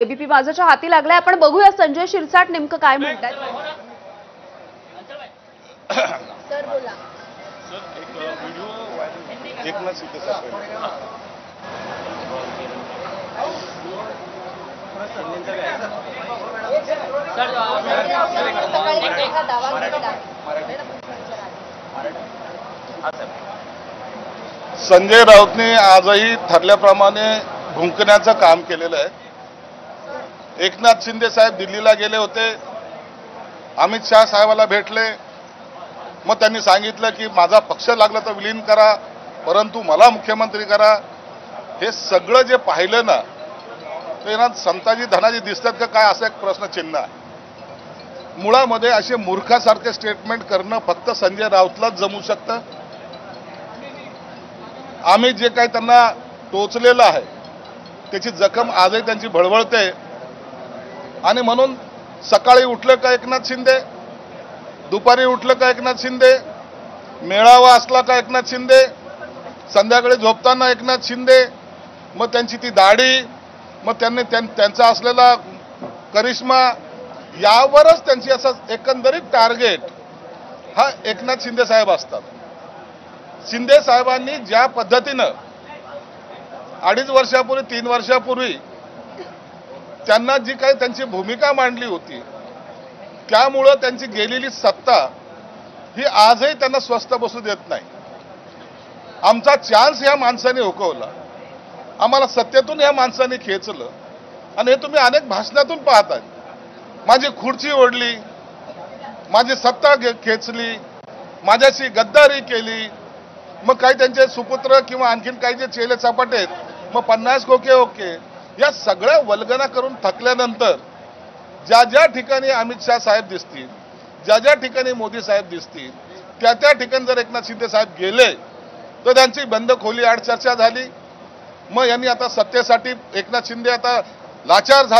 ABP माझाच्या हाती लागलाय। आपण बघूया संजय शिरसाट नेमकं काय म्हणतात। सर बोला। सर एक व्हिडिओ एकनाथ शिंदे साहेब संजय राऊतने आजही ठरल्याप्रमाणे भुंकण्याचं काम केलेलं आहे। एकनाथ शिंदे साहेब दिल्लीला गेले होते, अमित शाह साहेबाला भेटले, मग त्यांनी सांगितलं की माझा पक्ष लागला तर विलीन करा, परंतु मला मुख्यमंत्री करा। हे सगळं जे पाहिलं ना, ते ना संताजी धनाजी दिसतात का काय असं एक प्रश्नचिन्ह आहे। मुळामध्ये असे मूर्खासारखे स्टेटमेंट करणं फक्त संजय राऊतलाच जमू शकतं। आम्ही जे काही त्यांना टोचलेलं आहे त्याची जखम आजही त्यांची भळवळते आणि म्हणून सकाळी उठलं का एकनाथ शिंदे, दुपारी उठलं का एकनाथ शिंदे, मेळावा असला का एकनाथ शिंदे, संध्याकाळी झोपताना एकनाथ शिंदे, मग त्यांची ती दाढी, मग त्यांचा असलेला करिश्मा, यावरच त्यांची असं एकंदरीत टार्गेट हा एकनाथ शिंदे साहेब असतात। शिंदे साहेबांनी ज्या पद्धतीनं 2.5 वर्षापूर्वी 3 वर्षापूर्वी त्यांना जी काही त्यांची भूमिका मांडली होती, त्यामुळं त्यांची गेलेली सत्ता ही आजही त्यांना स्वस्थ बसू देत नाही। आमचा चान्स ह्या माणसाने हुकवला, आम्हाला सत्तेतून ह्या माणसाने खेचलं आणि हे तुम्ही अनेक भाषणातून पाहताय। माझी खुर्ची ओढली, माझी सत्ता खेचली, माझ्याशी गद्दारी केली, मग काही त्यांचे सुपुत्र किंवा आणखीन काही जे चेले चपाटे आहेत, मग 50 खोके ओके, या सगळ्या वल्गना करून थकल्यानंतर ज्या ज्या ठिकाणी अमित शाह साहेब दिसतील, ज्या ज्या ठिकाणी मोदी साहेब दिसतील, त्या त्या ठिकाणी जर एकनाथ शिंदे साहेब गेले तर त्यांची बंद खोली आड चर्चा झाली। मग यांनी आता सत्तेसाठी एकनाथ शिंदे आता लाचार झाले।